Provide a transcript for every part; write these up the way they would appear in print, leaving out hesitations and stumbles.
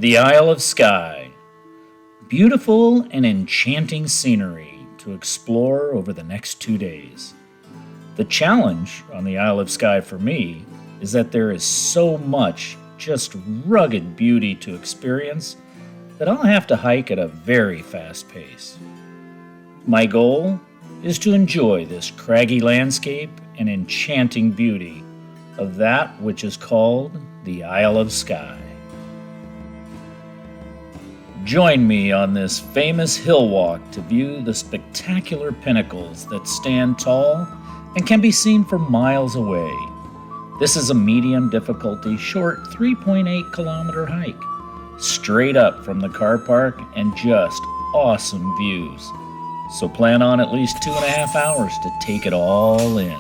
The Isle of Skye. Beautiful and enchanting scenery to explore over the next 2 days. The challenge on the Isle of Skye for me is that there is so much just rugged beauty to experience that I'll have to hike at a very fast pace. My goal is to enjoy this craggy landscape and enchanting beauty of that which is called the Isle of Skye. Join me on this famous hill walk to view the spectacular pinnacles that stand tall and can be seen for miles away. This is a medium difficulty, short 3.8 kilometer hike, straight up from the car park and just awesome views. So plan on at least 2.5 hours to take it all in.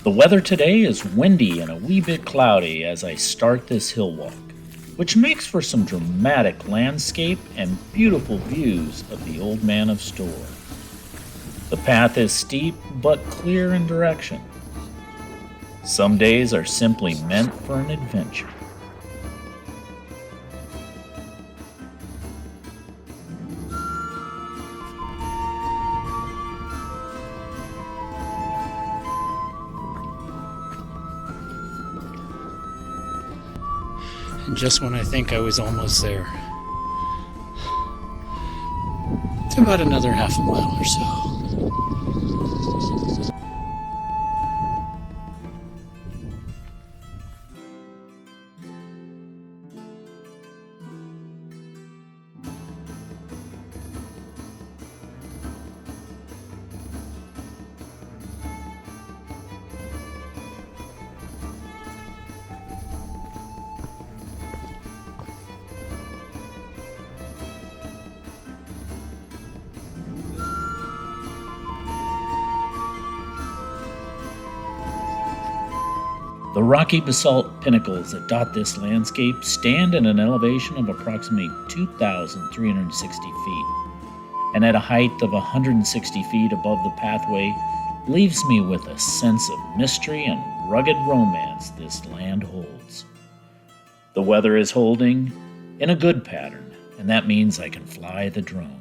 The weather today is windy and a wee bit cloudy as I start this hill walk, which makes for some dramatic landscape and beautiful views of the Old Man of Storr. The path is steep but clear in direction. Some days are simply meant for an adventure. And just when I think I was almost there, it's about another half a mile or so. The rocky basalt pinnacles that dot this landscape stand at an elevation of approximately 2,360 feet, and at a height of 160 feet above the pathway leaves me with a sense of mystery and rugged romance this land holds. The weather is holding in a good pattern, and that means I can fly the drone.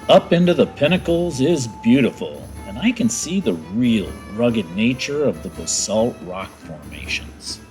Up into the pinnacles is beautiful, and I can see the real rugged nature of the basalt rock formations.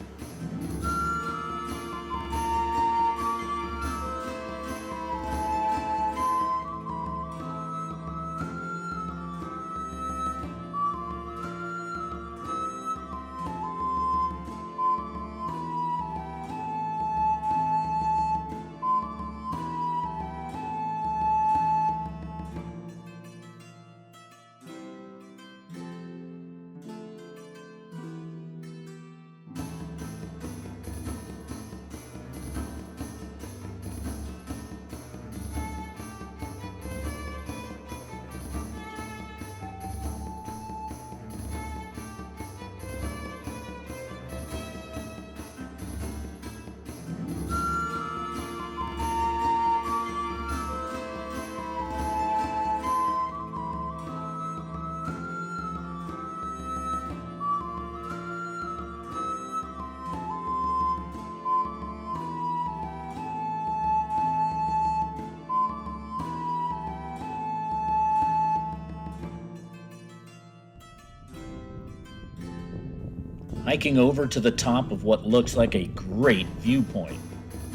Hiking over to the top of what looks like a great viewpoint.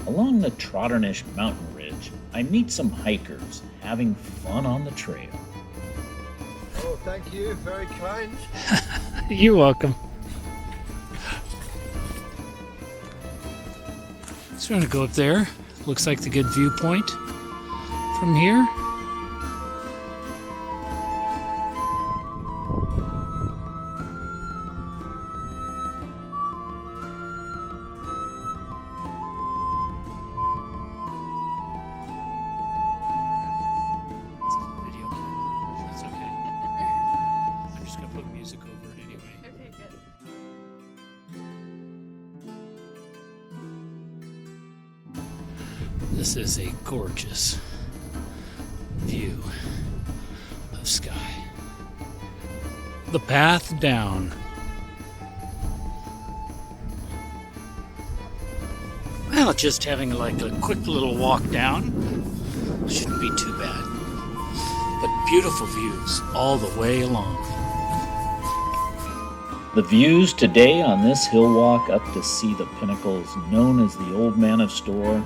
Along the Trotternish mountain ridge, I meet some hikers having fun on the trail. Oh, thank you. Very kind. You're welcome. So we're going to go up there. Looks like the good viewpoint from here. This is a gorgeous view of Skye. The path down. Well, just having like a quick little walk down shouldn't be too bad. But beautiful views all the way along. The views today on this hill walk up to see the pinnacles known as the Old Man of Storr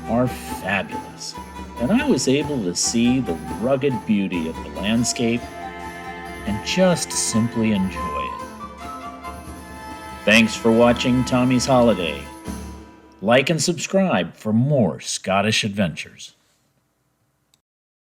are fabulous, and I was able to see the rugged beauty of the landscape and just simply enjoy it. Thanks for watching Tommy's Holiday. Like and subscribe for more Scottish adventures.